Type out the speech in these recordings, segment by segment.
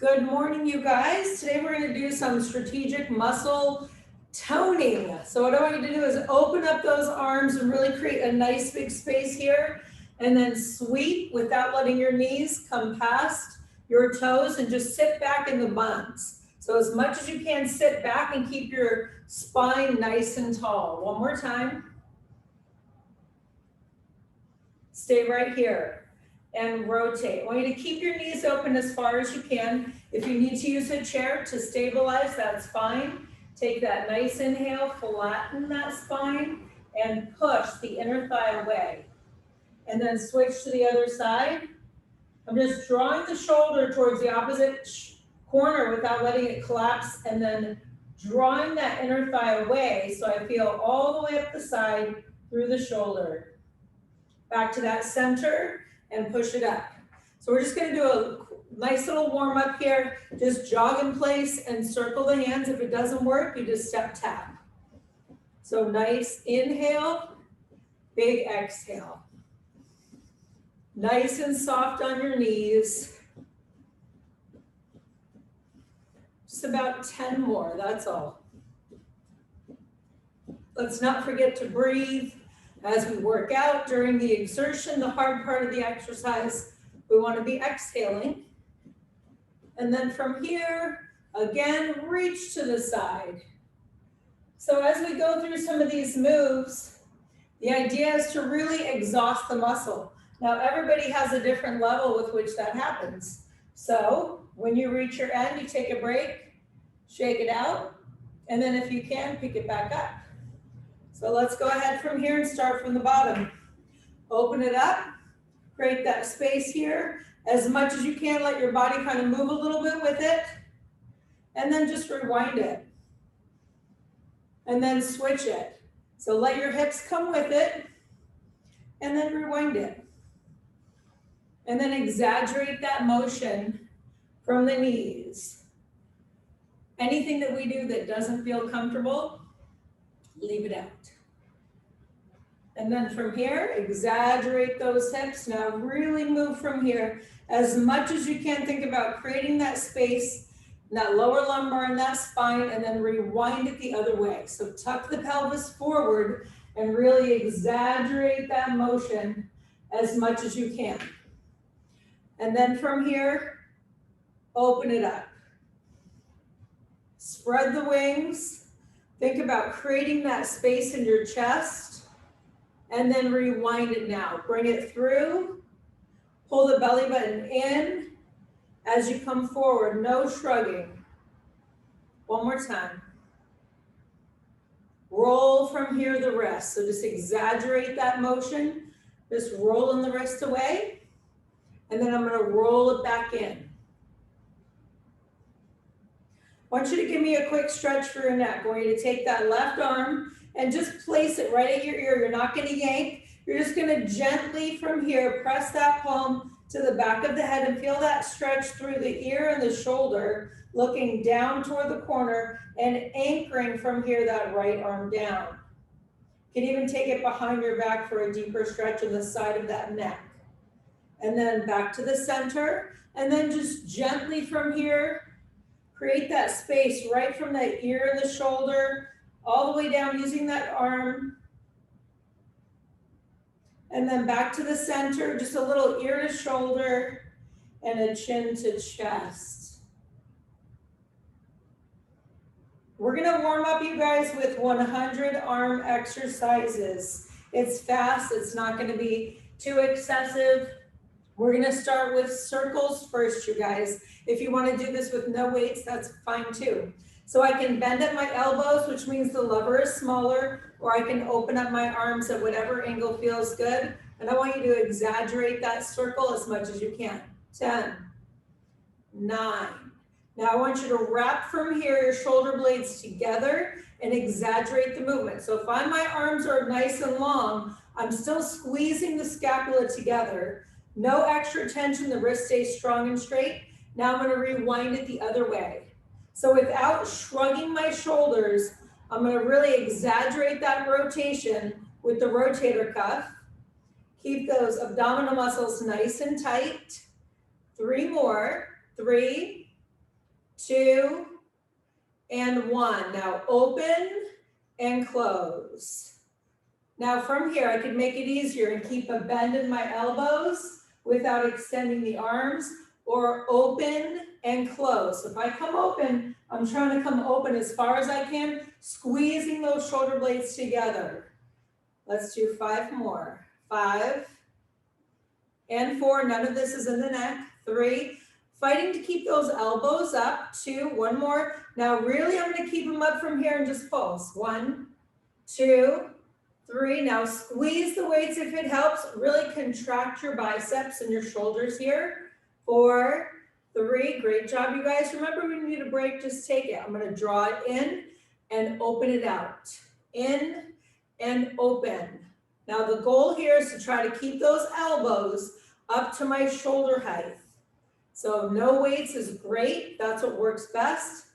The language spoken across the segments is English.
Good morning, you guys. Today we're going to do some strategic muscle toning. So what I want you to do is open up those arms and really create a nice big space here, and then sweep without letting your knees come past your toes, and just sit back in the buns. So as much as you can, sit back and keep your spine nice and tall. One more time. Stay right here and rotate. I want you to keep your knees open as far as you can. If you need to use a chair to stabilize, that's fine. Take that nice inhale, flatten that spine, and push the inner thigh away. And then switch to the other side. I'm just drawing the shoulder towards the opposite corner without letting it collapse, and then drawing that inner thigh away so I feel all the way up the side through the shoulder. Back to that center and push it up. So we're just going to do a nice little warm up here. Just jog in place and circle the hands. If it doesn't work, you just step tap. So nice inhale, big exhale. Nice and soft on your knees. Just about 10 more, that's all. Let's not forget to breathe. As we work out during the exertion, the hard part of the exercise, we want to be exhaling. And then from here, again, reach to the side. So as we go through some of these moves, the idea is to really exhaust the muscle. Now, everybody has a different level with which that happens. So when you reach your end, you take a break, shake it out, and then if you can, pick it back up. So let's go ahead from here and start from the bottom. Open it up, create that space here. As much as you can, let your body kind of move a little bit with it. And then just rewind it. And then switch it. So let your hips come with it. And then rewind it. And then exaggerate that motion from the knees. Anything that we do that doesn't feel comfortable, leave it out. And then from here, exaggerate those hips. Now really move from here as much as you can. Think about creating that space, that lower lumbar and that spine, and then rewind it the other way. So tuck the pelvis forward and really exaggerate that motion as much as you can. And then from here, open it up. Spread the wings. Think about creating that space in your chest, and then rewind it now. Bring it through, pull the belly button in as you come forward, no shrugging. One more time. Roll from here the wrist. So just exaggerate that motion, just rolling the wrist away, and then I'm gonna roll it back in. I want you to give me a quick stretch for your neck. I want you to take that left arm and just place it right at your ear. You're not going to yank. You're just going to gently from here press that palm to the back of the head and feel that stretch through the ear and the shoulder, looking down toward the corner and anchoring from here that right arm down. You can even take it behind your back for a deeper stretch on the side of that neck. And then back to the center, and then just gently from here, create that space right from that ear and the shoulder, all the way down using that arm. And then back to the center, just a little ear to shoulder and a chin to chest. We're gonna warm up you guys with 100 arm exercises. It's fast, it's not gonna be too excessive. We're gonna start with circles first, you guys. If you wanna do this with no weights, that's fine too. So I can bend at my elbows, which means the lever is smaller, or I can open up my arms at whatever angle feels good. And I want you to exaggerate that circle as much as you can. 10, 9. Now I want you to wrap from here your shoulder blades together and exaggerate the movement. So if my arms are nice and long, I'm still squeezing the scapula together. No extra tension, the wrist stays strong and straight. Now I'm gonna rewind it the other way. So without shrugging my shoulders, I'm gonna really exaggerate that rotation with the rotator cuff. Keep those abdominal muscles nice and tight. 3 more, 3, 2, and 1. Now open and close. Now from here, I can make it easier and keep a bend in my elbows without extending the arms, or open and close. If I come open, I'm trying to come open as far as I can, squeezing those shoulder blades together. Let's do 5 more. 5 and 4, none of this is in the neck. 3, fighting to keep those elbows up. 2, 1 more. Now really I'm gonna keep them up from here and just pulse. 1, 2, 3, now squeeze the weights if it helps. Really contract your biceps and your shoulders here. 4, 3, great job you guys. Remember when you need a break, just take it. I'm gonna draw it in and open it out. In and open. Now the goal here is to try to keep those elbows up to my shoulder height. So no weights is great, that's what works best.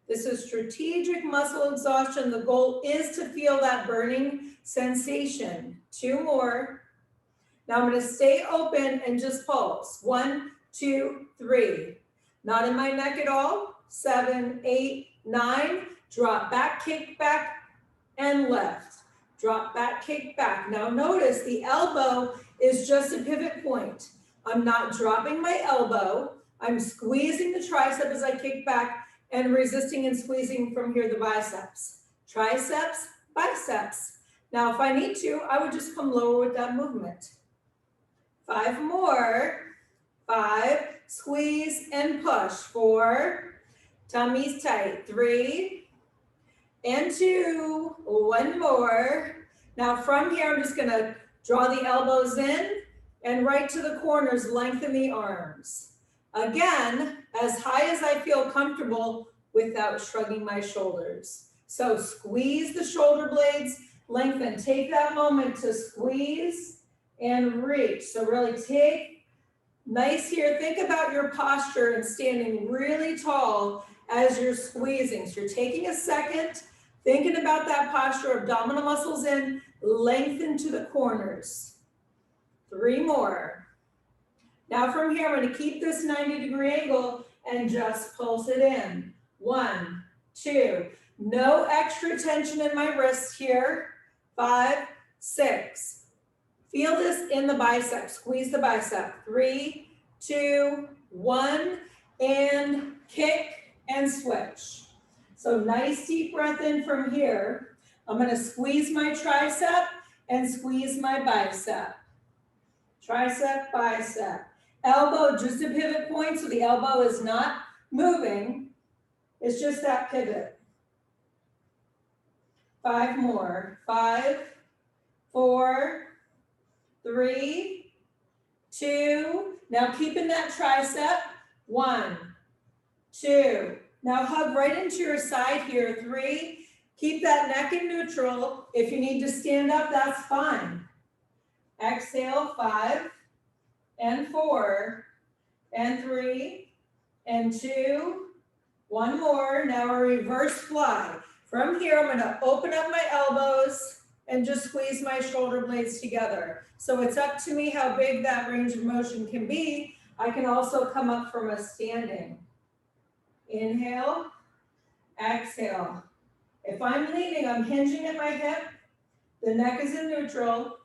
This is strategic muscle exhaustion. The goal is to feel that burning sensation. 2 more. Now I'm gonna stay open and just pulse. 1, 2, 3. Not in my neck at all. 7, 8, 9. Drop back, kick back, and lift. Drop back, kick back. Now notice the elbow is just a pivot point. I'm not dropping my elbow. I'm squeezing the tricep as I kick back and resisting and squeezing from here the biceps. Triceps, biceps. Now if I need to, I would just come lower with that movement. 5 more. 5, squeeze and push. 4, tummy's tight. 3, and 2, 1 more. Now from here, I'm just gonna draw the elbows in and right to the corners, lengthen the arms. Again, as high as I feel comfortable without shrugging my shoulders. So squeeze the shoulder blades, lengthen. Take that moment to squeeze and reach. So really take, nice here. Think about your posture and standing really tall as you're squeezing. So you're taking a second, thinking about that posture, abdominal muscles in, lengthen to the corners. 3 more. Now from here, I'm going to keep this 90-degree angle and just pulse it in. 1, 2, no extra tension in my wrists here. 5, 6. Feel this in the bicep, squeeze the bicep. 3, 2, 1, and kick and switch. So nice deep breath in from here. I'm gonna squeeze my tricep and squeeze my bicep. Tricep, bicep. Elbow, just a pivot point, so the elbow is not moving. It's just that pivot. 5 more. 5, 4, 3, 2. Now keeping that tricep. 1, 2. Now hug right into your side here. 3. Keep that neck in neutral. If you need to stand up, that's fine. Exhale. 5 and 4 and 3 and 2. 1 more. Now a reverse fly. From here, I'm going to open up my elbows and just squeeze my shoulder blades together. So it's up to me how big that range of motion can be. I can also come up from a standing. Inhale, exhale. If I'm leaning, I'm hinging at my hip. The neck is in neutral.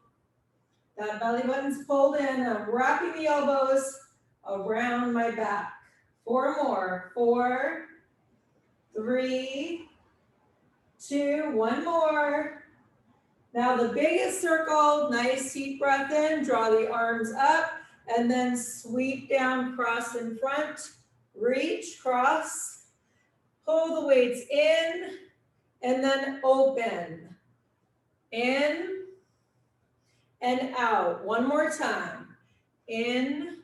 That belly button's pulled in. I'm wrapping the elbows around my back. 4 more. 4, 3, 2, 1 more. Now the biggest circle, nice deep breath in, draw the arms up, and then sweep down, cross in front, reach, cross, pull the weights in, and then open. In and out. 1 more time. In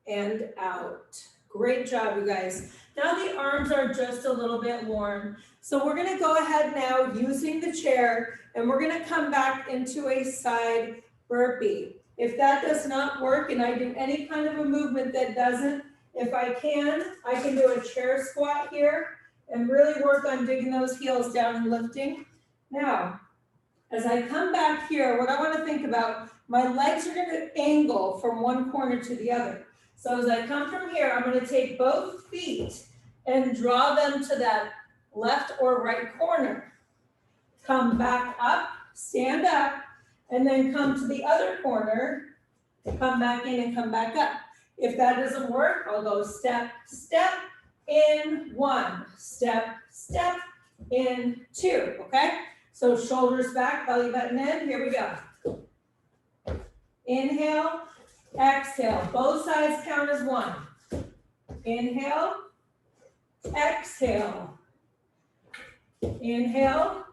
and out. Great job, you guys. Now the arms are just a little bit warm. So we're gonna go ahead now using the chair, and we're gonna come back into a side burpee. If that does not work and I do any kind of a movement that doesn't, if I can do a chair squat here and really work on digging those heels down and lifting. Now, as I come back here, what I want to think about, my legs are going to angle from one corner to the other. So as I come from here, I'm gonna take both feet and draw them to that left or right corner. Come back up, stand up, and then come to the other corner, come back in and come back up. If that doesn't work, I'll go step, step, in 1, step, step, in 2, okay? So shoulders back, belly button in, here we go. Inhale, exhale, both sides count as 1. Inhale, exhale, inhale.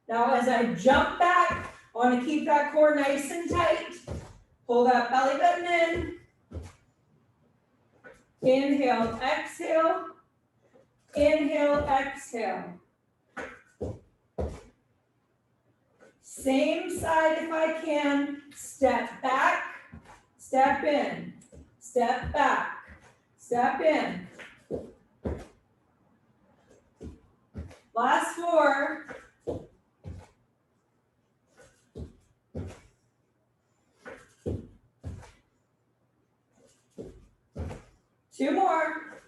Now as I jump back, I want to keep that core nice and tight. Pull that belly button in. Inhale, exhale. Inhale, exhale. Same side if I can. Step back, step in, step back, step in. Last 4. Two more.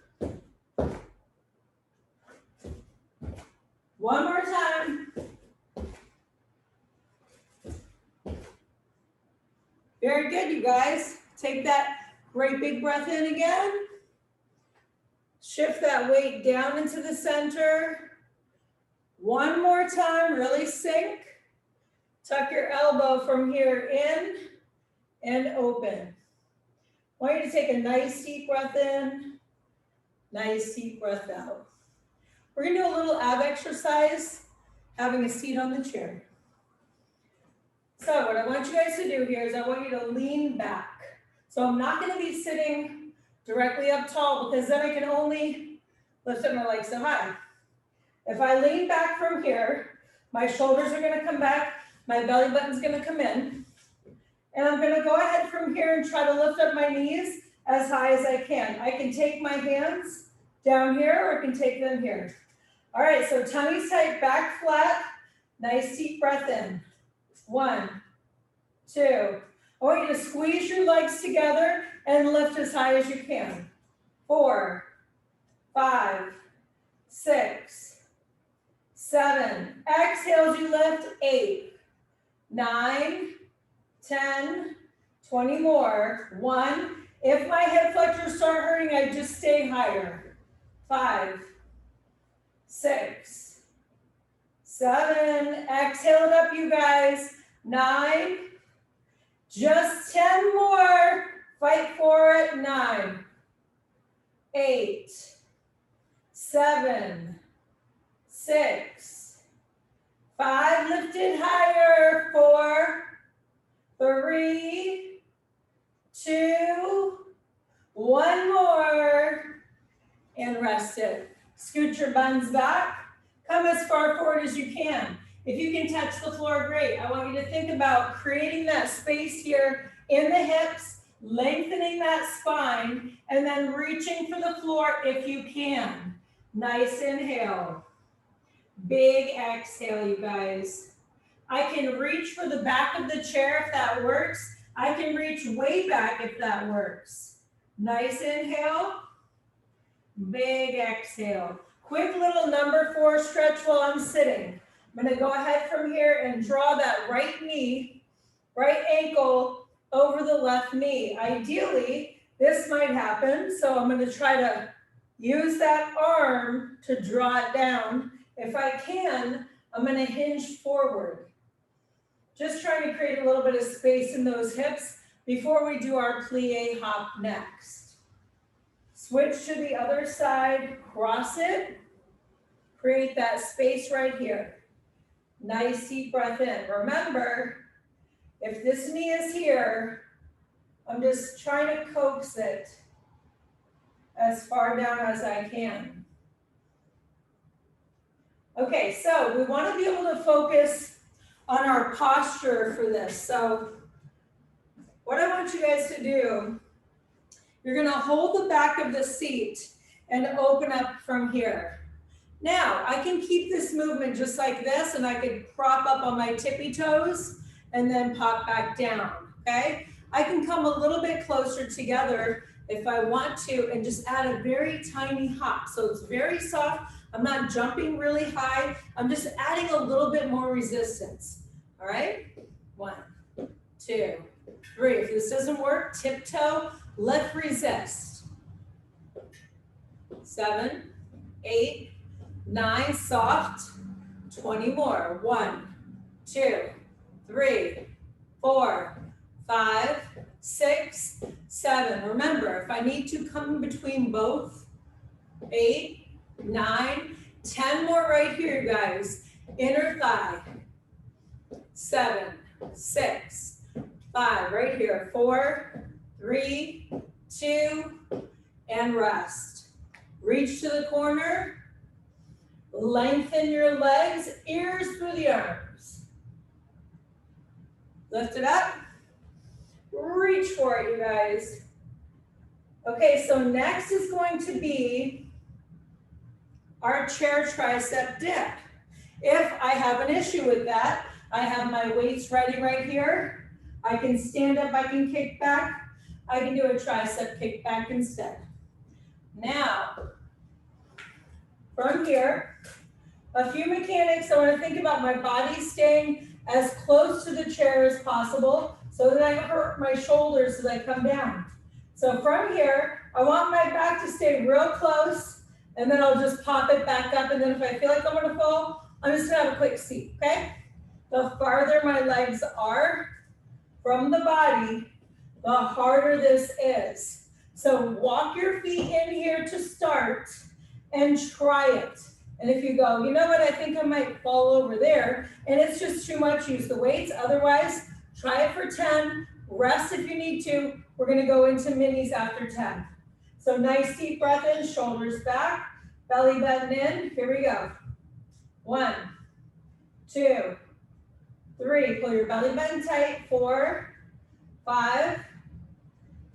One more time. Very good, you guys. Take that great big breath in again. Shift that weight down into the center. One more time, really sink. Tuck your elbow from here in and open. I want you to take a nice deep breath in, nice deep breath out. We're gonna do a little ab exercise, having a seat on the chair. So what I want you guys to do here is I want you to lean back. So I'm not gonna be sitting directly up tall because then I can only lift up my legs so high. If I lean back from here, my shoulders are gonna come back, my belly button's gonna come in, and I'm gonna go ahead from here and try to lift up my knees as high as I can. I can take my hands down here or I can take them here. All right, so tummy's tight, back flat, nice deep breath in. 1, 2. I want you to squeeze your legs together and lift as high as you can. 4, 5, 6, 7. Exhale as you lift. 8, 9, 10, 20 more. 1. If my hip flexors start hurting, I just stay higher. 5, 6, 7. Exhale it up, you guys. 9. Just 10 more. Fight for it. 9, 8, 7, 6, 5. Lift it higher. 4, 3, 2, 1 more. And rest it. Scoot your buns back. Come as far forward as you can. If you can touch the floor, great. I want you to think about creating that space here in the hips, lengthening that spine, and then reaching for the floor if you can. Nice inhale. Big exhale, you guys. I can reach for the back of the chair if that works. I can reach way back if that works. Nice inhale. Big exhale. Quick little number 4 stretch while I'm sitting. I'm gonna go ahead from here and draw that right knee, right ankle over the left knee. Ideally, this might happen, so I'm gonna try to use that arm to draw it down. If I can, I'm gonna hinge forward. Just trying to create a little bit of space in those hips before we do our plie hop next. Switch to the other side, cross it, create that space right here. Nice deep breath in. Remember, if this knee is here, I'm just trying to coax it as far down as I can. Okay, so we want to be able to focus on our posture for this. So what I want you guys to do, you're going to hold the back of the seat and open up from here. Now, I can keep this movement just like this, and I could prop up on my tippy toes and then pop back down, okay? I can come a little bit closer together if I want to, and just add a very tiny hop. So it's very soft. I'm not jumping really high. I'm just adding a little bit more resistance. All right? 1, 2, 3. If this doesn't work, tiptoe, lift, resist. 7, 8, 9, soft. 20 more. 1, 2, 3, 4, 5, 6, 7. Remember, if I need to come between both, 8, 9, 10 more right here, you guys. Inner thigh. 7, 6, 5, right here. 4, 3, 2, and rest. Reach to the corner. Lengthen your legs, ears through the arms. Lift it up. Reach for it, you guys. Okay, so next is going to be our chair tricep dip. If I have an issue with that, I have my weights ready right here. I can stand up, I can kick back. I can do a tricep kick back instead. Now, from here, a few mechanics. I want to think about my body staying as close to the chair as possible so that I don't hurt my shoulders as I come down. So from here, I want my back to stay real close, and then I'll just pop it back up, and then if I feel like I'm gonna fall, I'm just gonna have a quick seat, okay? The farther my legs are from the body, the harder this is. So walk your feet in here to start and try it. And if you go, you know what, I think I might fall over there, and it's just too much, use the weights. Otherwise, try it for 10, rest if you need to. We're gonna go into minis after 10. So nice deep breath in, shoulders back, belly button in. Here we go. 1, 2, 3. Pull your belly button tight. 4, 5,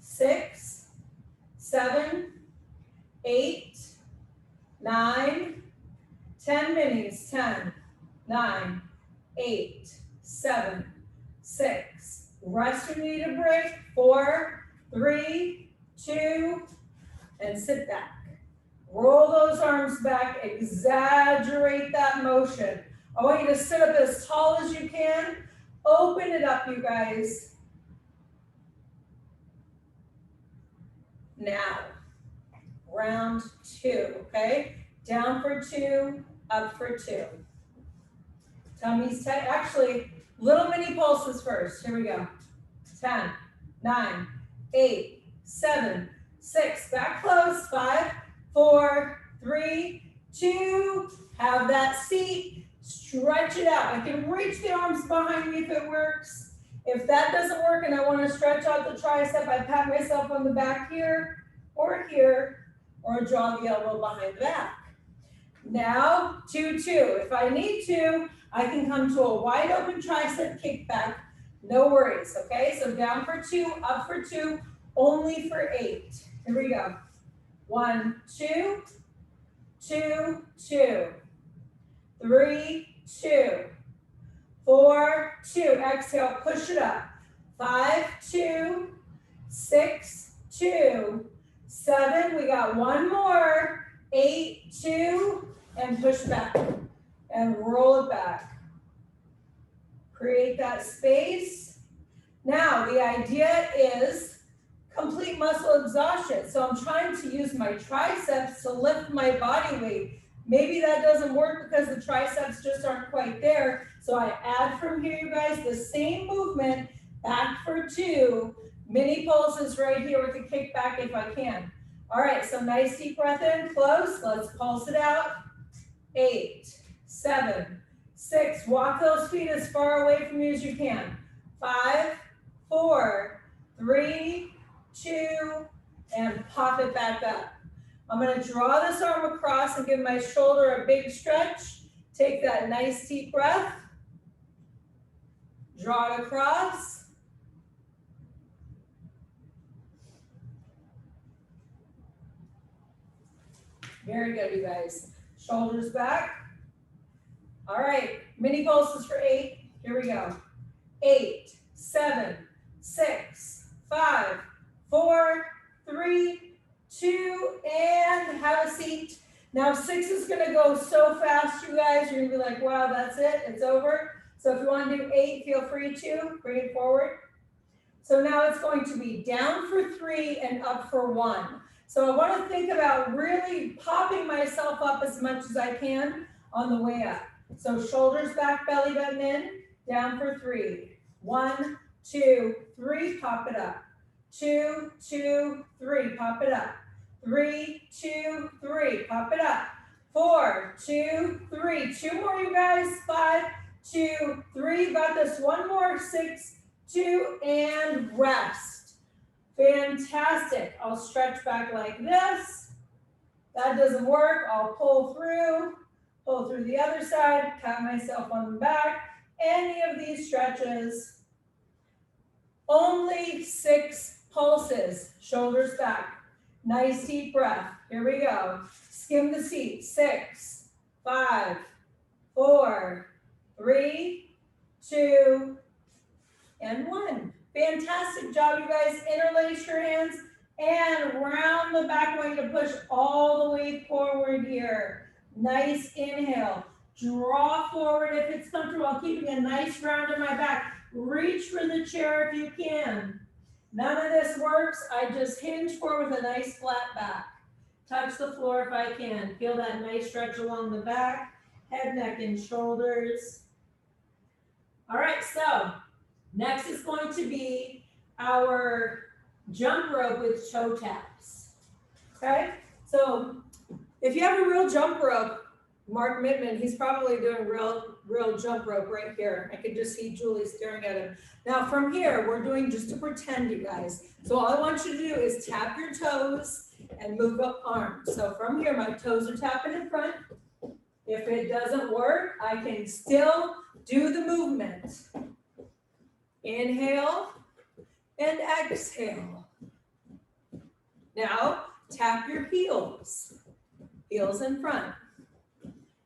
6, 7, 8, 9, 10 minis. 10, 9, 8, 7, 6. Rest when you need a break. 4, 3, 2, and sit back. Roll those arms back, exaggerate that motion. I want you to sit up as tall as you can. Open it up, you guys. Now, round 2, okay? Down for 2, up for 2. Tummy's tight. Actually, little mini pulses first. Here we go. 10, 9, 8, 7, 6. Back close. 5, 4, 3, 2. Have that seat. Stretch it out. I can reach the arms behind me if it works. If that doesn't work and I want to stretch out the tricep, I pat myself on the back here, or draw the elbow behind the back. Now, 2, 2. If I need to, I can come to a wide open tricep kickback. No worries, okay? So down for 2, up for 2, only for 8. Here we go. 1, 2, 2, 2. 3, 2. 4, 2. Exhale, push it up. 5, 2. 6, 2. 7. We got one more. 8, 2. And push back. And roll it back. Create that space. Now, the idea is complete muscle exhaustion. So I'm trying to use my triceps to lift my body weight. Maybe that doesn't work because the triceps just aren't quite there. So I add from here, you guys, the same movement, back for 2. Mini pulses right here with the kickback if I can. All right, so nice deep breath in, close. Let's pulse it out. 8, 7, 6. Walk those feet as far away from you as you can. 5, 4, 3, 2, and pop it back up. I'm going to draw this arm across and give my shoulder a big stretch. Take that nice deep breath. Draw it across. Very good, you guys. Shoulders back. All right, mini pulses for 8. Here we go. 8, 7, 6, 5, 4, 3, 2, and have a seat. Now 6 is gonna go so fast, you guys, you're gonna be like, wow, that's it, it's over. So if you wanna do 8, feel free to, bring it forward. So now it's going to be down for 3 and up for 1. So I wanna think about really popping myself up as much as I can on the way up. So shoulders back, belly button in, down for 3. 1, 2, 3, pop it up. 2, 2, 3, pop it up. 3, 2, 3, pop it up. 4, 2, 3, 2 more, you guys. 5, 2, 3, got this. 1 more, 6, 2, and rest. Fantastic. I'll stretch back like this. That doesn't work. I'll pull through the other side, pat myself on the back. Any of these stretches. Only 6 pulses. Shoulders back. Nice deep breath. Here we go. Skim the seat. 6, 5, 4, 3, 2, and 1. Fantastic job, you guys. Interlace your hands and round the back. I want you to push all the way forward here. Nice inhale. Draw forward if it's comfortable, keeping a nice round in my back. Reach for the chair if you can. None of this works. I just hinge forward with a nice flat back. Touch the floor if I can. Feel that nice stretch along the back, head, neck, and shoulders. All right, so next is going to be our jump rope with toe taps. Okay, so if you have a real jump rope, Mark Mittman, he's probably doing real jump rope right here. I could just see Julie staring at him. Now from here, we're doing just to pretend, you guys. So all I want you to do is tap your toes and move up arms. So from here, my toes are tapping in front. If it doesn't work, I can still do the movement. Inhale and exhale. Now tap your heels. Heels in front.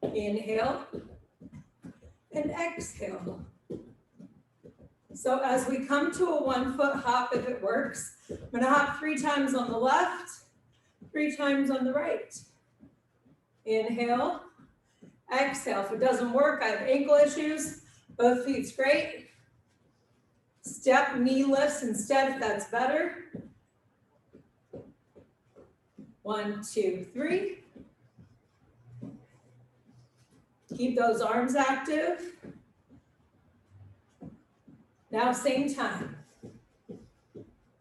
Inhale and exhale. So as we come to a 1-foot hop, if it works, I'm gonna hop 3 times on the left, 3 times on the right. Inhale, exhale. If it doesn't work, I have ankle issues, both feet's great. Step knee lifts instead if that's better. 1, 2, 3. Keep those arms active. Now, same time.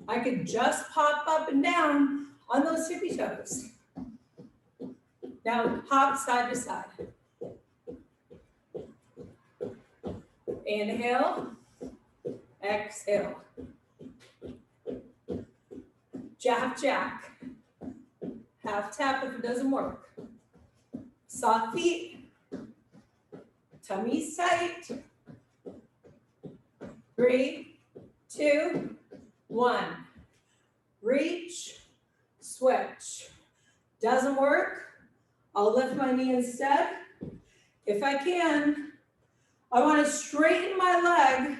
I could just pop up and down on those tippy toes. Now, hop side to side. Inhale, exhale. Jack, jack. Half tap if it doesn't work. Soft feet. Tummy's tight. 3, 2, 1. Reach, switch. Doesn't work, I'll lift my knee instead. If I can, I want to straighten my leg,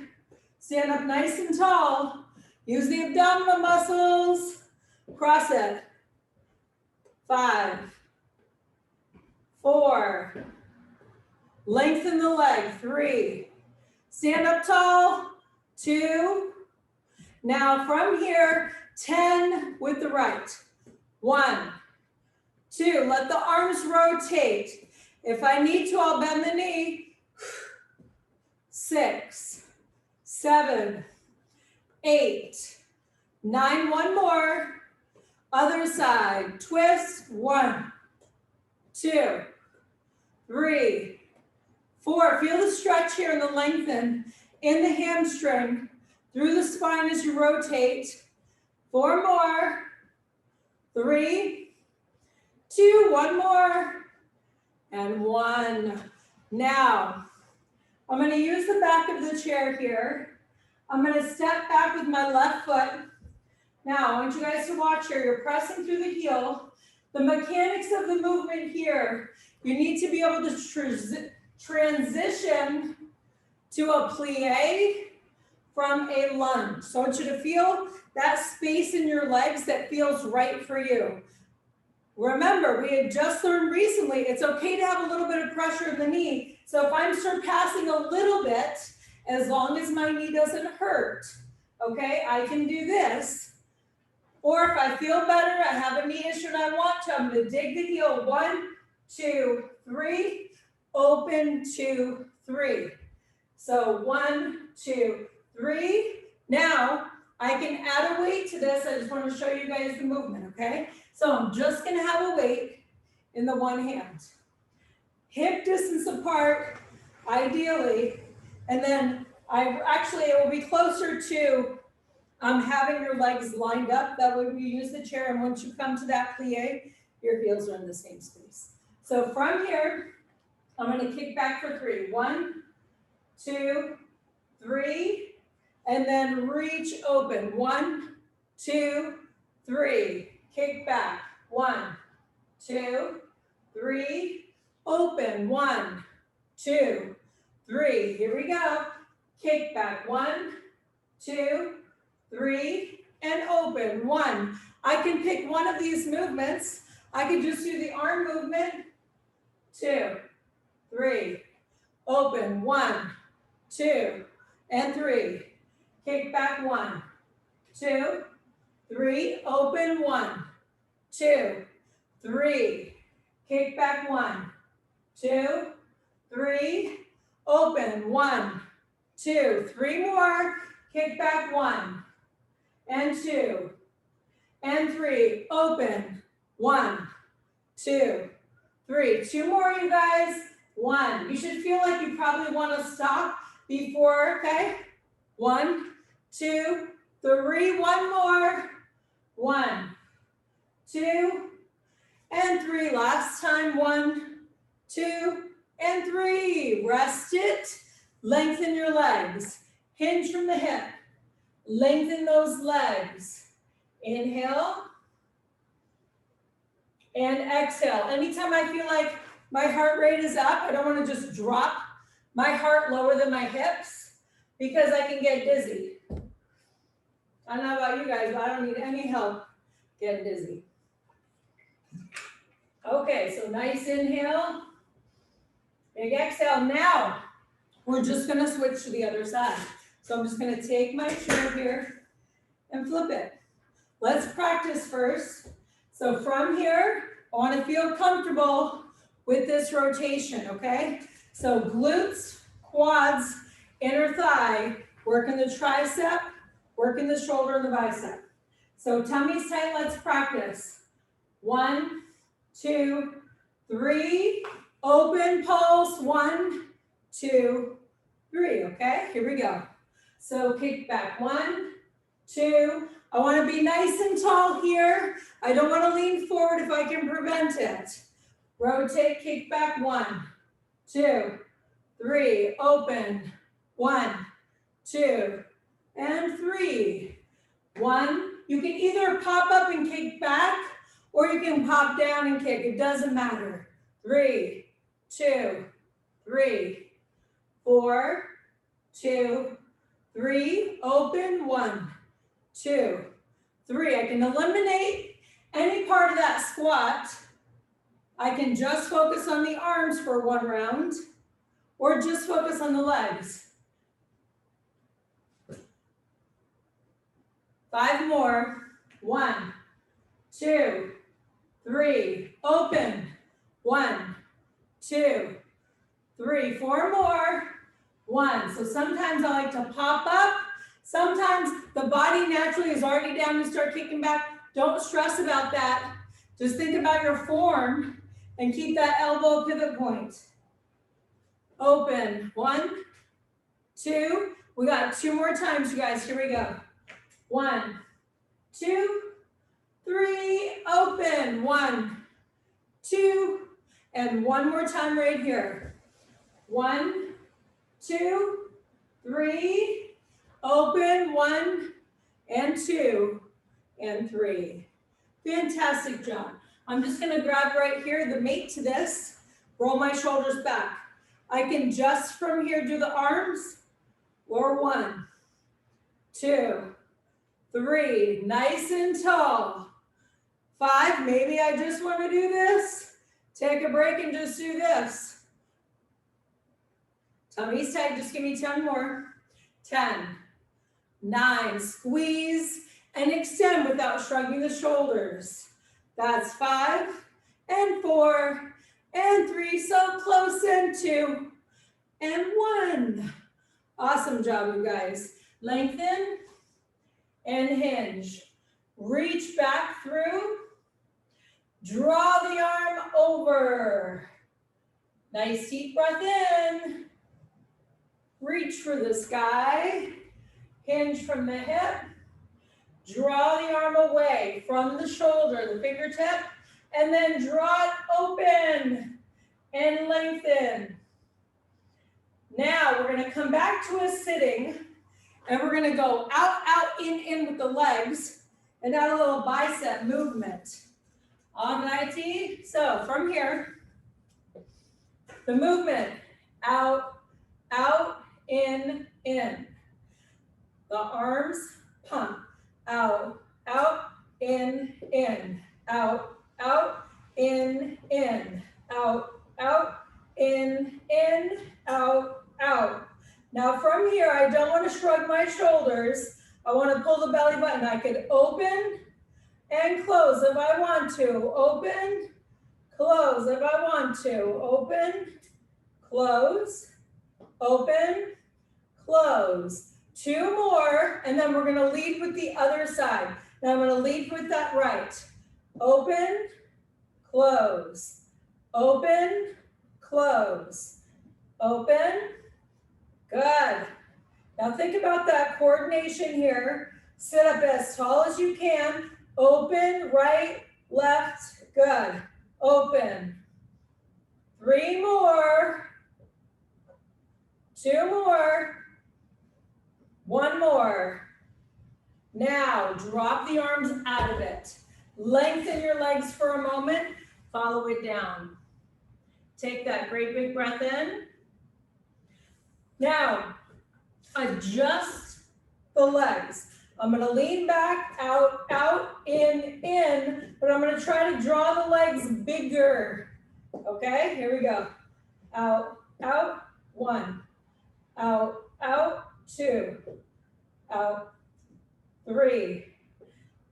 stand up nice and tall, use the abdominal muscles, cross it. 5, 4, lengthen the leg. 3, stand up tall. 2, now from here, 10 with the right. 1, 2, let the arms rotate. If I need to, I'll bend the knee. 6, 7, 8, 9, 1 more. Other side, twist. 1, 2, 3, 4. Feel the stretch here and the lengthen in the hamstring, through the spine as you rotate. 4 more. 3, 2, 1 more, and 1. Now, I'm going to use the back of the chair here. I'm going to step back with my left foot. Now, I want you guys to watch here. You're pressing through the heel. The mechanics of the movement here, you need to be able to transition to a plie from a lunge. So I want you to feel that space in your legs that feels right for you. Remember, we had just learned recently, it's okay to have a little bit of pressure in the knee. So if I'm surpassing a little bit, as long as my knee doesn't hurt, okay, I can do this. Or if I feel better, I have a knee issue and I want to, I'm gonna dig the heel. 1, 2, 3, open, 2, 3. So 1, 2, 3. Now I can add a weight to this. I just want to show you guys the movement, okay? So I'm just gonna have a weight in the one hand. Hip distance apart, ideally, and then it will be closer to having your legs lined up. That way we use the chair, and once you come to that plie, your heels are in the same space. So from here, I'm gonna kick back for 3. 1, 2, 3, and then reach open. 1, 2, 3, kick back. 1, 2, 3, open. 1, 2, 3, here we go. Kick back. 1, 2, 3, and open. 1. I can pick one of these movements. I can just do the arm movement. 2, 3, open. 1, 2, and 3. Kick back. 1, 2, 3, open. 1, 2, 3. Kick back. 1, 2, 3, open. 1, 2, 3 more. Kick back. 1, and 2, and 3. Open. 1, 2, 3. 2 more, you guys. 1. You should feel like you probably want to stop before, okay? 1, 2, 3. 1 more. 1, 2, and 3. Last time. 1, 2, and 3. Rest it. Lengthen your legs. Hinge from the hip. Lengthen those legs. Inhale. And exhale. Anytime I feel like my heart rate is up, I don't want to just drop my heart lower than my hips because I can get dizzy. I don't know about you guys, but I don't need any help getting dizzy. Okay, so nice inhale. Big exhale. Now, we're just going to switch to the other side. So I'm just going to take my chair here and flip it. Let's practice first. So from here, I want to feel comfortable with this rotation, okay? So glutes, quads, inner thigh, working the tricep, working the shoulder and the bicep. So tummy's tight, let's practice. 1, 2, 3, open, pulse. 1, 2, 3, okay? Here we go. So kick back. 1, 2. I want to be nice and tall here. I don't want to lean forward if I can prevent it. Rotate, kick back. 1, 2, 3. Open. 1, 2, and 3. 1. You can either pop up and kick back, or you can pop down and kick. It doesn't matter. 3, 2, 3, 4, 2, 3. Open. 1, 2, 3. I can eliminate any part of that squat. I can just focus on the arms for 1 round, or just focus on the legs. 5 more. 1, 2, 3. Open. 1, 2, 3. 4 more. 1. So sometimes I like to pop up. Sometimes the body naturally is already down and start kicking back. Don't stress about that. Just think about your form and keep that elbow pivot point. Open. 1, 2. We got 2 more times, you guys. Here we go. 1, 2, 3. Open. 1, 2, and 1 more time right here. 1, 2, 3. Open. 1, and 2, and 3. Fantastic job. I'm just going to grab right here the mate to this. Roll my shoulders back. I can just from here do the arms, or 1, 2, 3, nice and tall. 5, maybe I just want to do this. Take a break and just do this. Tummy's tight, just give me 10 more. 10, 9, squeeze and extend without shrugging the shoulders. That's 5 and 4 and 3, so close, and 2 and 1. Awesome job, you guys. Lengthen and hinge. Reach back through. Draw the arm over. Nice deep breath in. Reach for the sky. Hinge from the hip. Draw the arm away from the shoulder, the fingertip, and then draw it open and lengthen. Now we're going to come back to a sitting, and we're going to go out, out, in with the legs, and add a little bicep movement. Alrighty, so from here, the movement, out, out, in. The arms pump, out, out, in, out, out, in, out, out, in, out, out. Now from here, I don't want to shrug my shoulders. I want to pull the belly button. I could open and close if I want to. Open, close if I want to. Open, close, open, close. 2 more, and then we're going to lead with the other side. Now I'm going to lead with that right. Open, close, open, close, open. Good. Now think about that coordination here. Sit up as tall as you can. Open, right, left. Good. Open. 3 more. 2 more. 1 more. Now drop the arms out of it. Lengthen your legs for a moment. Follow it down. Take that great big breath in. Now, adjust the legs. I'm going to lean back, out, out, in, but I'm going to try to draw the legs bigger. Okay, here we go. Out, out, 1. Out, out, 2. Out, 3.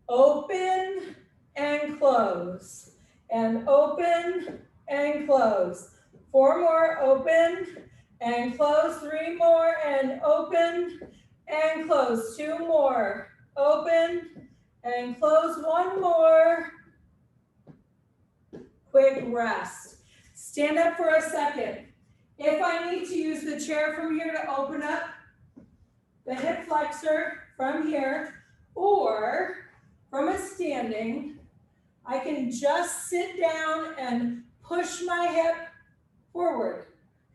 Open and close. And open and close. 4 more, open and close. 3 more and open and close. 2 more, open and close. 1 more. Quick rest. Stand up for a second. If I need to use the chair from here to open up the hip flexor from here, or from a standing, I can just sit down and push my hip forward.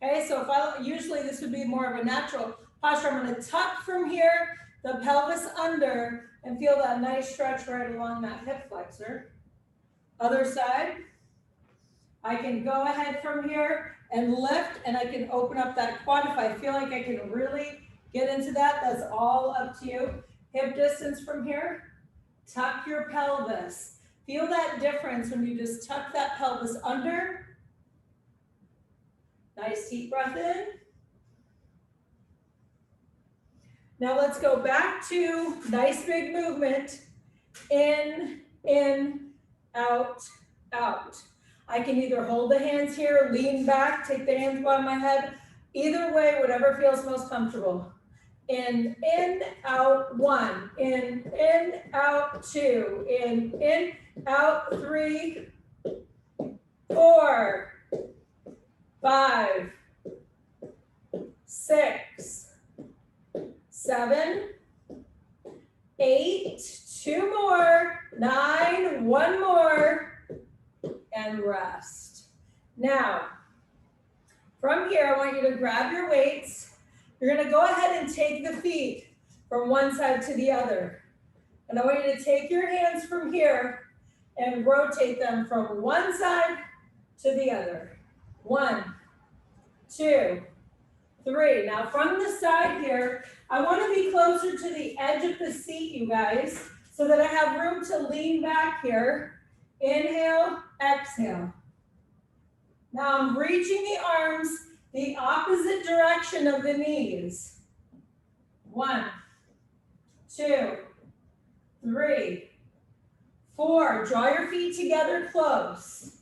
Okay, so usually this would be more of a natural posture. I'm going to tuck from here, the pelvis under, and feel that nice stretch right along that hip flexor. Other side, I can go ahead from here and lift, and I can open up that quad if I feel like I can really get into that. That's all up to you. Hip distance from here, tuck your pelvis. Feel that difference when you just tuck that pelvis under. Nice deep breath in. Now let's go back to nice big movement. In, out, out. I can either hold the hands here, lean back, take the hands behind my head. Either way, whatever feels most comfortable. In, out, 1. In, out, 2. In, out, 3, 4, 5, 6, 7, 8, 2 more, 9, 1 more, and rest. Now, from here, I want you to grab your weights. You're going to go ahead and take the feet from one side to the other. And I want you to take your hands from here and rotate them from one side to the other. 1, 2, 3. Now from the side here, I want to be closer to the edge of the seat, you guys, so that I have room to lean back here. Inhale, exhale. Now I'm reaching the arms the opposite direction of the knees. 1, 2, 3, 4. Draw your feet together close.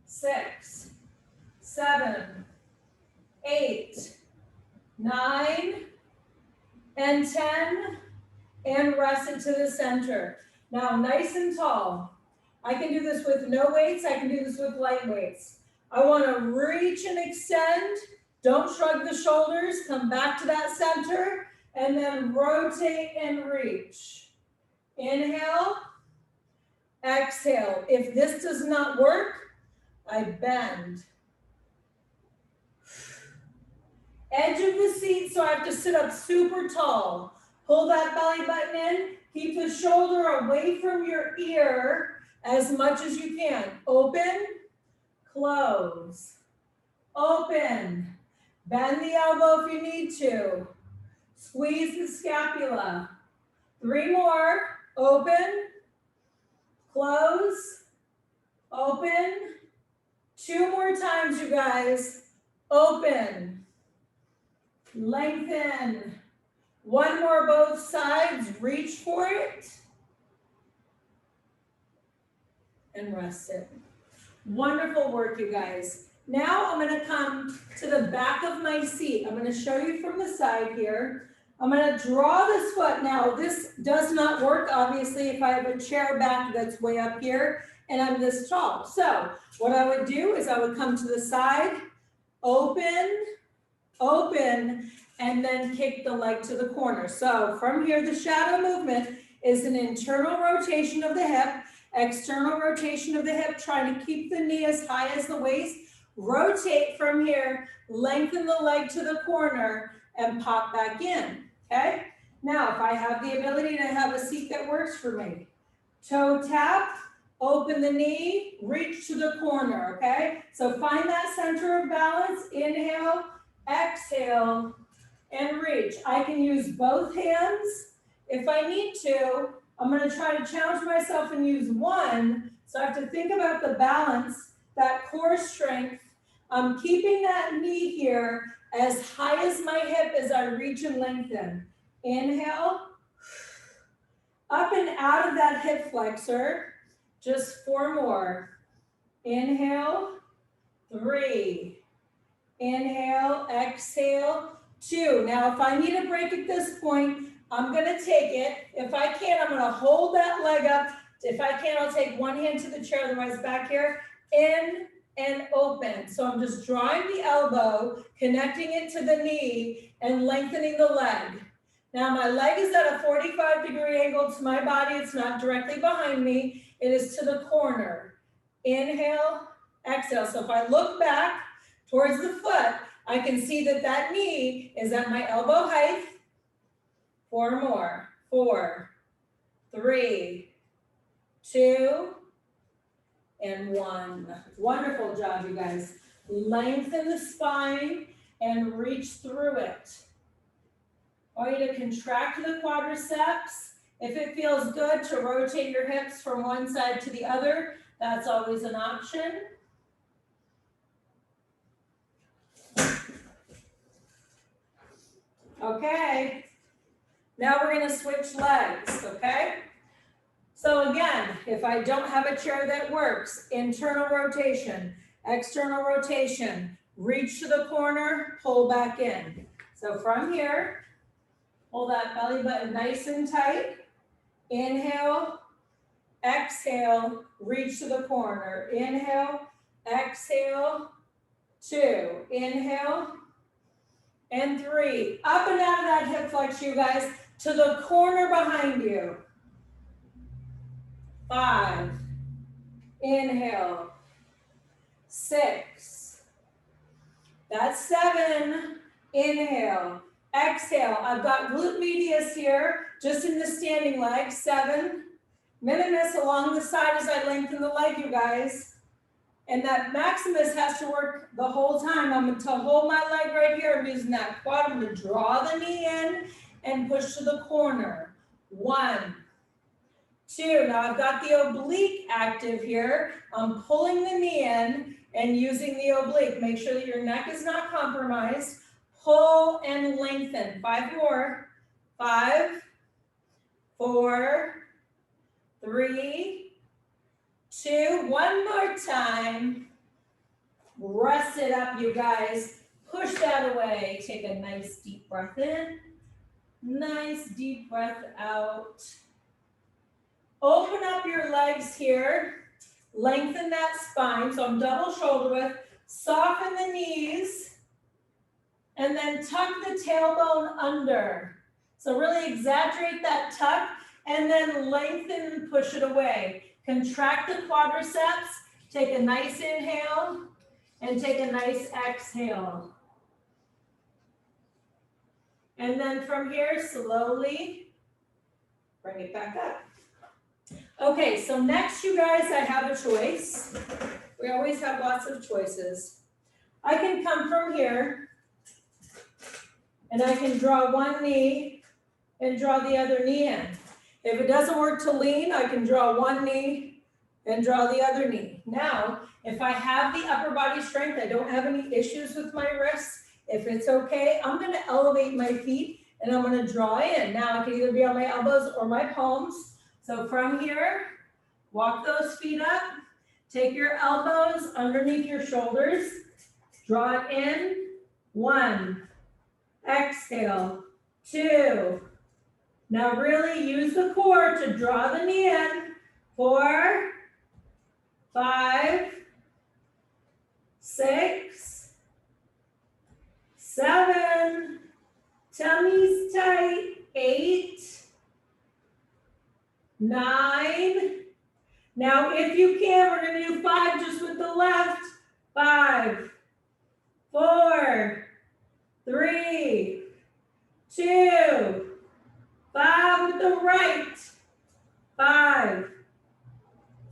6, 7, 8, 9, and 10. And rest it to the center. Now nice and tall. I can do this with no weights. I can do this with light weights. I want to reach and extend. Don't shrug the shoulders. Come back to that center. And then rotate and reach. Inhale. Exhale. If this does not work, I bend. Edge of the seat, so I have to sit up super tall. Pull that belly button in. Keep the shoulder away from your ear as much as you can. Open, close, open. Bend the elbow if you need to. Squeeze the scapula. 3 more. Open, close, open. 2 more times, you guys. Open, lengthen. 1 more both sides. Reach for it. And rest it. Wonderful work, you guys. Now I'm going to come to the back of my seat. I'm going to show you from the side here. I'm going to draw this foot. Now, this does not work, obviously, if I have a chair back that's way up here and I'm this tall. So what I would do is I would come to the side, open, open, and then kick the leg to the corner. So from here, the shadow movement is an internal rotation of the hip, external rotation of the hip, trying to keep the knee as high as the waist. Rotate from here, lengthen the leg to the corner, and pop back in, okay? Now, if I have the ability to have a seat that works for me, toe tap, open the knee, reach to the corner, okay? So find that center of balance, inhale, exhale, and reach. I can use both hands if I need to. I'm going to try to challenge myself and use one. So I have to think about the balance, that core strength. I'm keeping that knee here as high as my hip as I reach and lengthen. Inhale, up and out of that hip flexor. Just 4 more. Inhale, 3. Inhale, exhale, 2. Now, if I need a break at this point, I'm going to take it. If I can't, I'm going to hold that leg up. If I can't, I'll take one hand to the chair, otherwise back here, in and open. So I'm just drawing the elbow, connecting it to the knee, and lengthening the leg. Now, my leg is at a 45-degree angle to my body. It's not directly behind me. It is to the corner. Inhale, exhale. So if I look back towards the foot, I can see that that knee is at my elbow height. 4 more. 4, 3, 2, and 1. Wonderful job, you guys. Lengthen the spine and reach through it. I want you to contract the quadriceps. If it feels good to rotate your hips from one side to the other, that's always an option. Okay, now we're going to switch legs, okay? So again, if I don't have a chair that works, internal rotation, external rotation, reach to the corner, pull back in. So from here, hold that belly button nice and tight. Inhale, exhale, reach to the corner. Inhale, exhale, 2. Inhale, and 3. Up and out of that hip flex, you guys, to the corner behind you. 5. Inhale. 6. That's 7. Inhale. Exhale. I've got glute medius here, just in the standing leg. 7. Minimus along the side as I lengthen the leg, you guys. And that maximus has to work the whole time. I'm going to hold my leg right here. I'm using that quad. I'm going to draw the knee in and push to the corner. 1, 2. Now I've got the oblique active here. I'm pulling the knee in and using the oblique. Make sure that your neck is not compromised. Pull and lengthen. 5 more. 5, 4, 3, 2. One more time. Rest it up, you guys. Push that away. Take a nice deep breath in. Nice deep breath out. Open up your legs here. Lengthen that spine. So I'm double shoulder width. Soften the knees. And then tuck the tailbone under. So really exaggerate that tuck. And then lengthen and push it away. Contract the quadriceps. Take a nice inhale. And take a nice exhale. And then from here, slowly bring it back up. Okay, so next, you guys, I have a choice. We always have lots of choices. I can come from here, and I can draw one knee and draw the other knee in. If it doesn't work to lean, I can draw one knee and draw the other knee. Now, if I have the upper body strength, I don't have any issues with my wrists. If it's okay, I'm going to elevate my feet and I'm going to draw in. Now, I can either be on my elbows or my palms. So from here, walk those feet up. Take your elbows underneath your shoulders. Draw it in. 1. Exhale. 2. Now really use the core to draw the knee in. 4, 5, 6, 7, tummy's tight, 8, 9. Now, if you can, we're going to do 5 just with the left. 5, 4, 3, 2, 5 with the right. 5,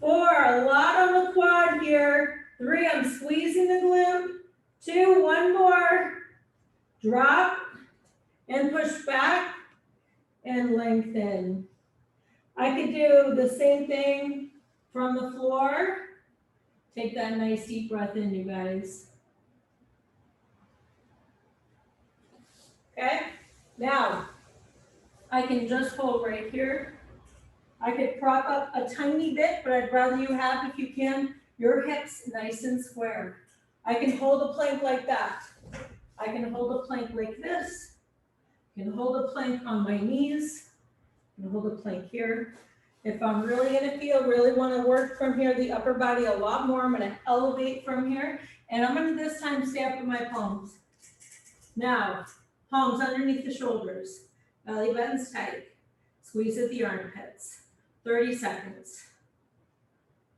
4, a lot on the quad here. 3, I'm squeezing the glute. 2, one more. Drop and push back and lengthen. I could do the same thing from the floor. Take that nice deep breath in, you guys. Okay, now I can just hold right here. I could prop up a tiny bit, but I'd rather you have, if you can, your hips nice and square. I can hold a plank like that. I can hold a plank like this. I can hold a plank on my knees. I can hold a plank here. If I'm really going to feel, really want to work from here, the upper body a lot more, I'm going to elevate from here. And I'm going to this time stay up with my palms. Now, palms underneath the shoulders. Belly button's tight. Squeeze at the armpits. 30 seconds.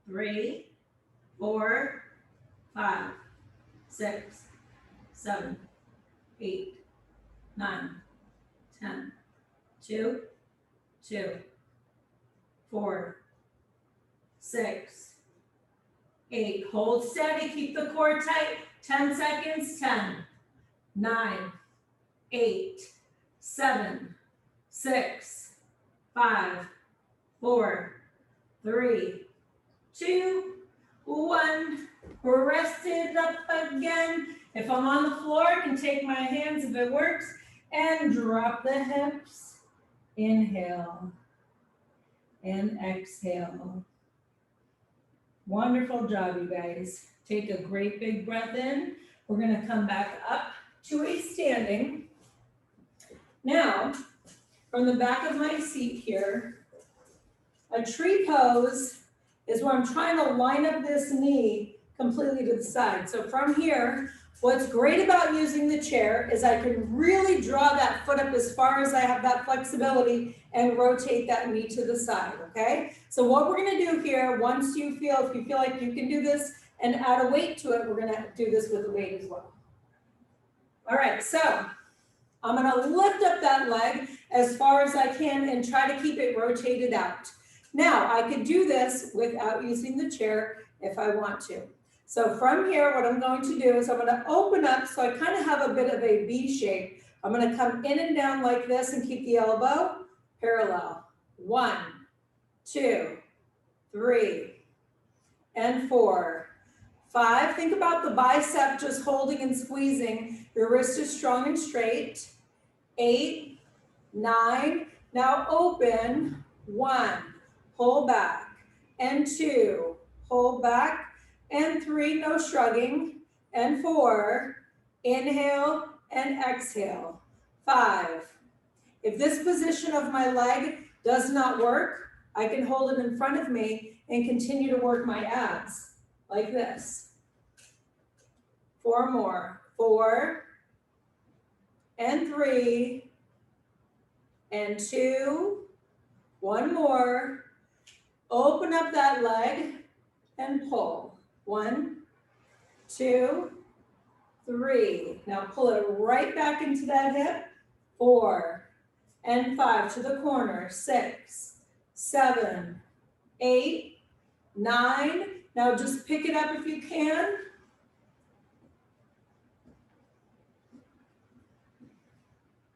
3, 4, 5, 6, 7, 8, 9, 10, 2, 4, 6, 8. Hold steady, keep the core tight. 10 seconds, 10, 9, 8, 7, 6, 5, 4, 3, 2, 1. We're rested up again. If I'm on the floor, I can take my hands if it works and drop the hips. Inhale and exhale. Wonderful job, you guys. Take a great big breath in. We're going to come back up to a standing. Now, from the back of my seat here, a tree pose is where I'm trying to line up this knee completely to the side. So from here, what's great about using the chair is I can really draw that foot up as far as I have that flexibility and rotate that knee to the side, okay? So what we're gonna do here, once you feel, if you feel like you can do this and add a weight to it, we're gonna do this with a weight as well. All right, so I'm gonna lift up that leg as far as I can and try to keep it rotated out. Now, I could do this without using the chair if I want to. So from here, what I'm going to do is I'm going to open up so I kind of have a bit of a V shape. I'm going to come in and down like this and keep the elbow parallel. 1, 2, 3, and 4, 5. Think about the bicep just holding and squeezing. Your wrist is strong and straight. 8, 9. Now open. 1, pull back. And 2, pull back. And 3, no shrugging. And 4, inhale and exhale. 5. If this position of my leg does not work, I can hold it in front of me and continue to work my abs like this. 4 more. 4, and 3, and 2, 1 more. Open up that leg and pull. 1, 2, 3. Now pull it right back into that hip. 4, and 5 to the corner. 6, 7, 8, 9. Now just pick it up if you can.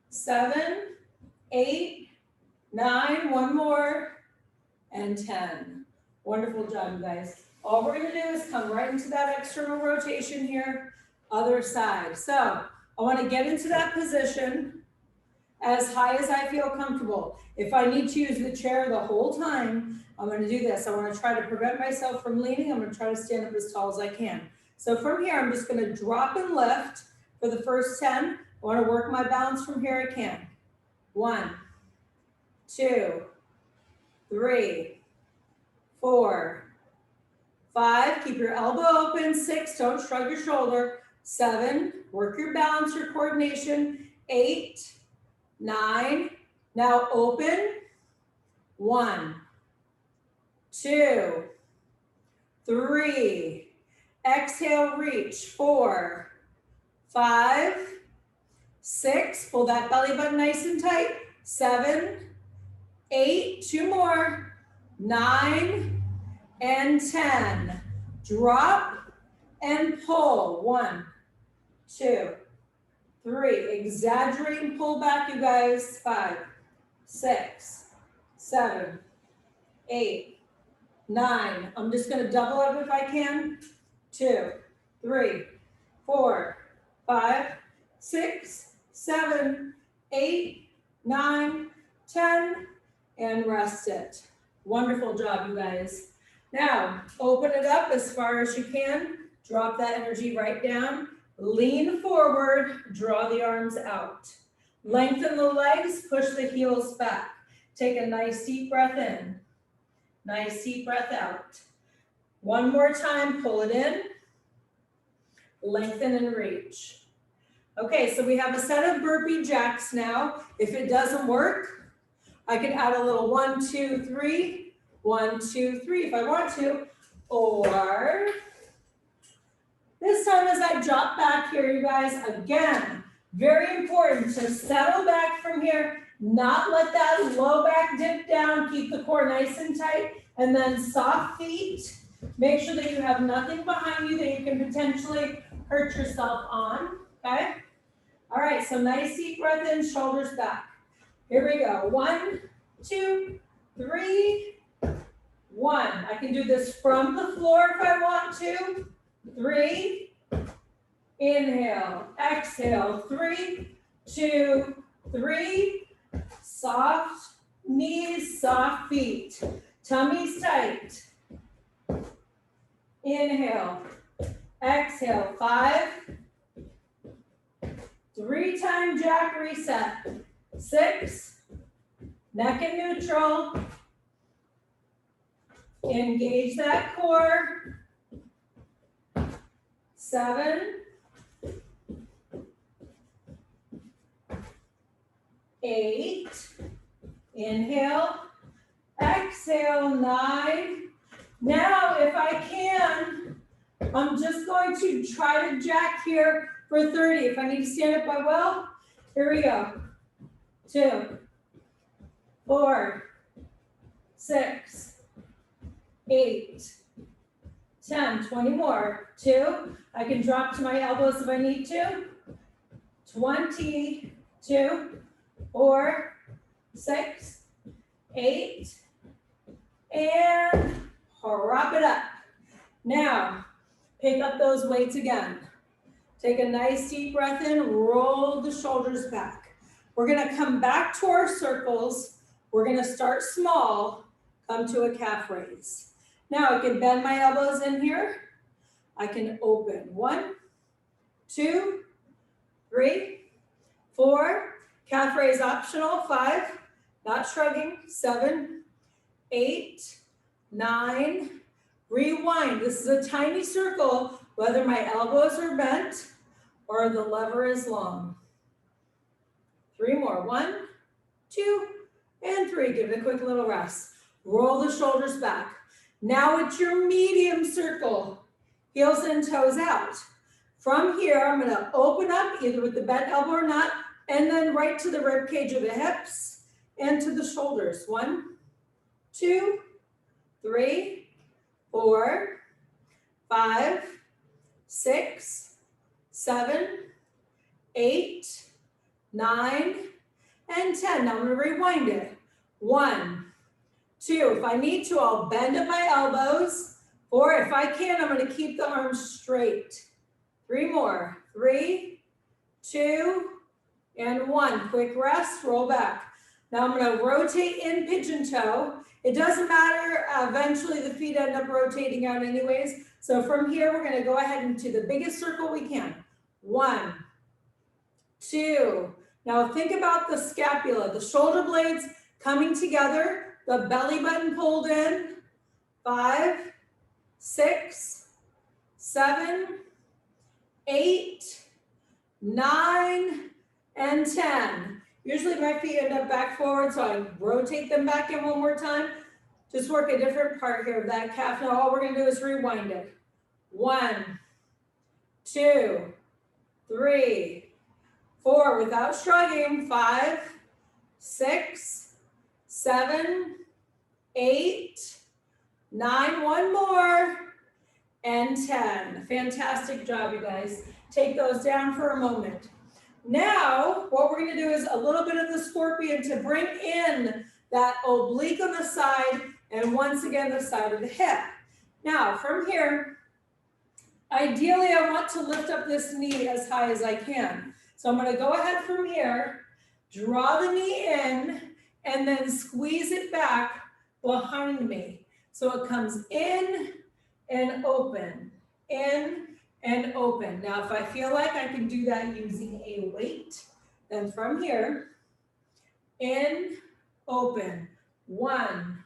7, 8, 9. 1 more. And 10. Wonderful job, you guys. All we're going to do is come right into that external rotation here. Other side. So I want to get into that position as high as I feel comfortable. If I need to use the chair the whole time, I'm going to do this. I want to try to prevent myself from leaning. I'm going to try to stand up as tall as I can. So from here, I'm just going to drop and lift for the first 10. I want to work my balance from here I can. 1, 2, 3, 4, 5. Keep your elbow open. 6, don't shrug your shoulder. 7, work your balance, your coordination. 8, 9, now open. 1, 2, 3, exhale, reach. 4, 5, 6, pull that belly button nice and tight. 7, 8, 2 more. 9, and 10. Drop and pull. 1, 2, 3. Exaggerate and pull back, you guys. 5, 6, 7, 8, 9. I'm just going to double up if I can. 2, 3, 4, 5, 6, 7, 8, 9, 10, and rest it. Wonderful job, you guys. Now, open it up as far as you can. Drop that energy right down. Lean forward, draw the arms out. Lengthen the legs, push the heels back. Take a nice deep breath in. Nice deep breath out. One more time, pull it in. Lengthen and reach. Okay, so we have a set of burpee jacks now. If it doesn't work, I can add a little 1, 2, 3, 1, 2, 3 if I want to. Or this time as I drop back here, you guys, again, very important to settle back from here, not let that low back dip down, keep the core nice and tight, and then soft feet. Make sure that you have nothing behind you that you can potentially hurt yourself on, okay? All right, so nice deep breath in, shoulders back. Here we go. 1, 2, 3, 1. I can do this from the floor if I want to. 3, inhale, exhale, 3, 2, 3, soft knees, soft feet, tummies tight. Inhale, exhale, 5, 3-time jack reset, 6, neck in neutral, engage that core, 7, 8, inhale, exhale, 9. Now, if I can, I'm just going to try to jack here for 30. If I need to stand up, I will. Here we go. 2, 4, 6, 8, 10, 20 more. 2, I can drop to my elbows if I need to. 22, 4, 6, 8, and prop it up. Now, pick up those weights again. Take a nice deep breath in, roll the shoulders back. We're gonna come back to our circles. We're gonna start small, come to a calf raise. Now I can bend my elbows in here. I can open. 1, 2, 3, 4, calf raise optional. 5, not shrugging. 7, 8, 9, rewind. This is a tiny circle, whether my elbows are bent or the lever is long. 3 more. 1, 2, and 3. Give it a quick little rest. Roll the shoulders back. Now it's your medium circle. Heels and toes out. From here, I'm going to open up either with the bent elbow or not, and then right to the rib cage of the hips and to the shoulders. 1, 2, 3, 4, 5, 6, 7, 8, 9, and 10. Now I'm going to rewind it. 1, 2. If I need to, I'll bend at my elbows. 4, if I can, I'm going to keep the arms straight. 3 more. 3, 2, and 1. Quick rest, roll back. Now I'm going to rotate in pigeon toe. It doesn't matter, eventually the feet end up rotating out anyways. So from here, we're going to go ahead into the biggest circle we can. 1, 2. Now think about the scapula, the shoulder blades coming together, the belly button pulled in. 5, 6, 7, 8, 9, and 10. Usually my feet end up back forward, so I rotate them back in one more time. Just work a different part here of that calf. Now all we're going to do is rewind it. 1, 2, 3, 4, without shrugging. 5, 6, 7, 8, 9, 1 more, and 10. Fantastic job, you guys. Take those down for a moment. Now, what we're going to do is a little bit of the scorpion to bring in that oblique on the side, and once again, the side of the hip. Now, from here, ideally, I want to lift up this knee as high as I can. So I'm going to go ahead from here, draw the knee in, and then squeeze it back behind me. So it comes in and open, in and open. Now, if I feel like I can do that using a weight, then from here, in, open. 1,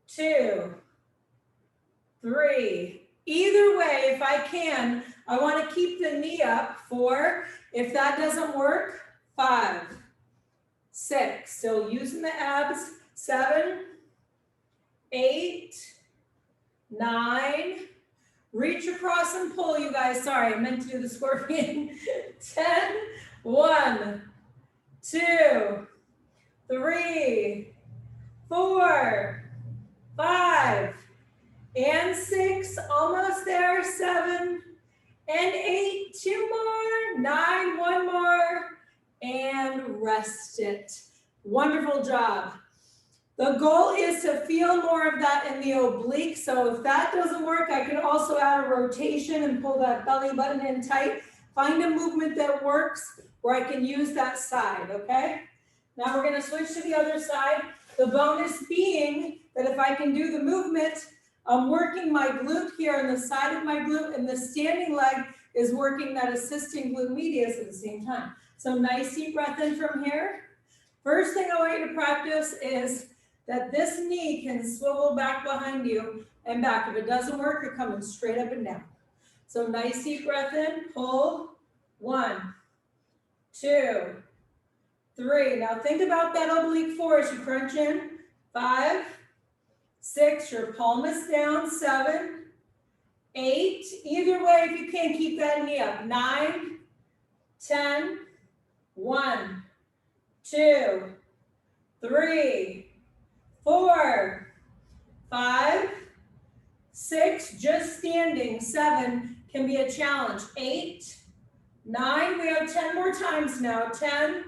2, 3. Either way, if I can, I want to keep the knee up. 4. If that doesn't work, 5, 6. Still using the abs. 7, 8, 9. Reach across and pull, you guys. Sorry, I meant to do the scorpion. 10, 1, 2, 3, 4, 5, and 6. Almost there. 7 and 8. 2 more. 9. 1 more. And rest it. Wonderful job. The goal is to feel more of that in the oblique. So if that doesn't work, I can also add a rotation and pull that belly button in tight. Find a movement that works where I can use that side, okay? Now we're going to switch to the other side. The bonus being that if I can do the movement, I'm working my glute here on the side of my glute, and the standing leg is working that assisting glute medius at the same time. So nice deep breath in from here. First thing I want you to practice is that this knee can swivel back behind you and back. If it doesn't work, you're coming straight up and down. So nice deep breath in, pull. 1, 2, 3. Now think about that oblique 4 as you crunch in. 5, 6, your palm is down. 7, 8. Either way, if you can, keep that knee up. 9, 10, 1, 2, 3, 4, 5, 6, just standing. 7 can be a challenge. 8, 9, we have 10 more times now. 10,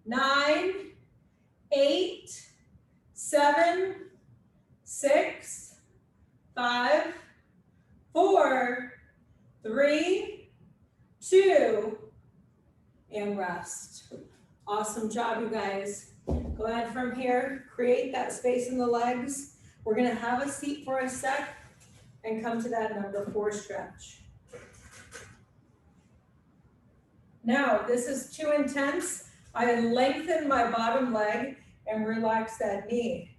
9, 8, 7, 6, 5, 4, 3, 2, and rest. Awesome job, you guys. Go ahead from here, create that space in the legs. We're gonna have a seat for a sec and come to that number 4 stretch. Now, if this is too intense, I lengthen my bottom leg and relax that knee.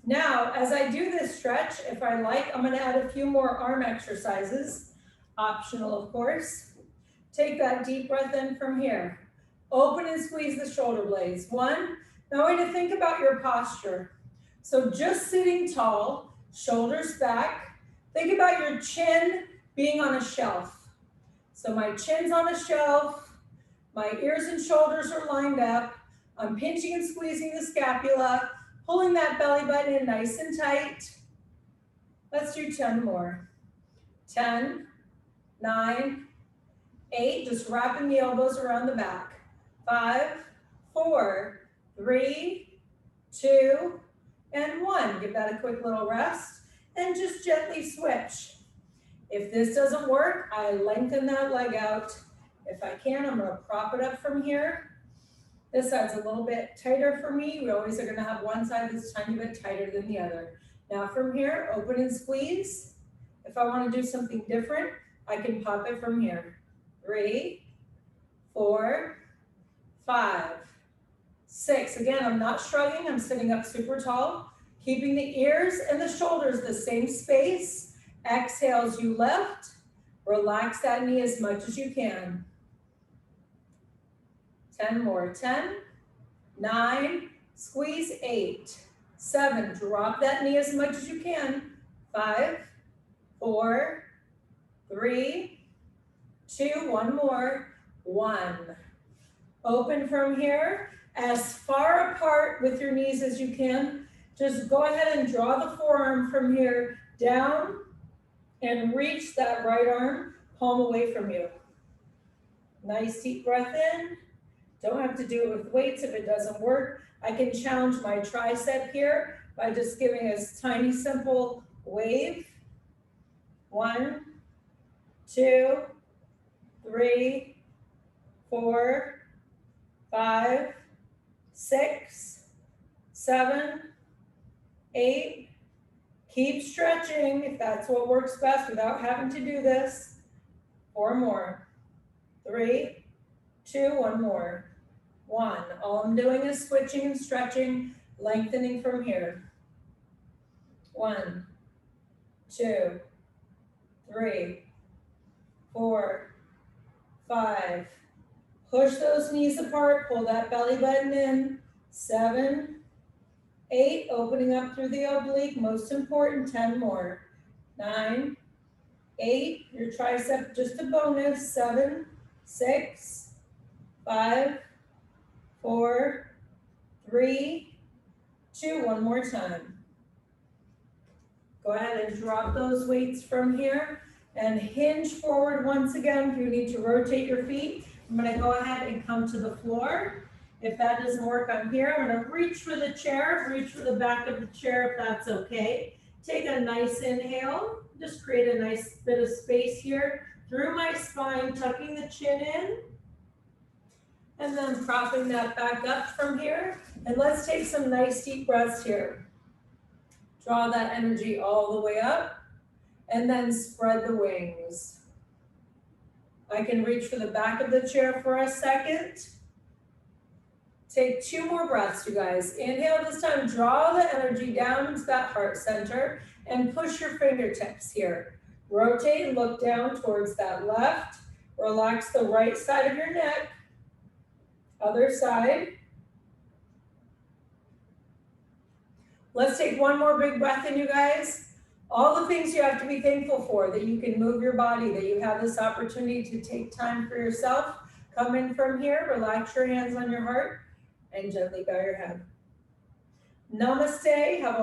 Now, as I do this stretch, if I like, I'm gonna add a few more arm exercises, optional of course. Take that deep breath in from here. Open and squeeze the shoulder blades. 1, now I want you to think about your posture. So just sitting tall, shoulders back. Think about your chin being on a shelf. So my chin's on a shelf, my ears and shoulders are lined up. I'm pinching and squeezing the scapula, pulling that belly button in nice and tight. Let's do 10 more. 10, 9, 8, just wrapping the elbows around the back. 5, 4, 3, 2, and 1. Give that a quick little rest and just gently switch. If this doesn't work, I lengthen that leg out. If I can, I'm gonna prop it up from here. This side's a little bit tighter for me. We always are gonna have one side that's a tiny bit tighter than the other. Now from here, open and squeeze. If I wanna do something different, I can pop it from here. 3, 4, 5, 6. Again, I'm not shrugging, I'm sitting up super tall. Keeping the ears and the shoulders the same space. Exhale as you lift. Relax that knee as much as you can. 10 more. 10, 9, squeeze 8, 7, drop that knee as much as you can. 5, 4, 3, 2, 1 more, 1. Open from here, as far apart with your knees as you can. Just go ahead and draw the forearm from here down and reach that right arm, palm away from you. Nice deep breath in. Don't have to do it with weights if it doesn't work. I can challenge my tricep here by just giving a tiny, simple wave. 1, 2, 3, 4, 5, 6, 7, 8. Keep stretching if that's what works best without having to do this. 4 more. 3, 2, 1 more. 1. All I'm doing is switching and stretching, lengthening from here. 1, 2, 3, 4, 5. Push those knees apart, pull that belly button in. 7, 8, opening up through the oblique, most important, 10 more. 9, 8, your tricep just a bonus. 7, 6, 5, 4, 3, 2, 1 more time. Go ahead and drop those weights from here and hinge forward once again. If you need to rotate your feet, I'm gonna go ahead and come to the floor. If that doesn't work, I'm here. I'm gonna reach for the chair, reach for the back of the chair if that's okay. Take a nice inhale, just create a nice bit of space here through my spine, tucking the chin in, and then propping that back up from here. And let's take some nice deep breaths here. Draw that energy all the way up, and then spread the wings. I can reach for the back of the chair for a second. Take 2 more breaths, you guys. Inhale this time, draw the energy down into that heart center and push your fingertips here. Rotate and look down towards that left. Relax the right side of your neck. Other side. Let's take 1 more big breath in, you guys. All the things you have to be thankful for, that you can move your body, that you have this opportunity to take time for yourself. Come in from here, relax your hands on your heart, and gently bow your head. Namaste. Have a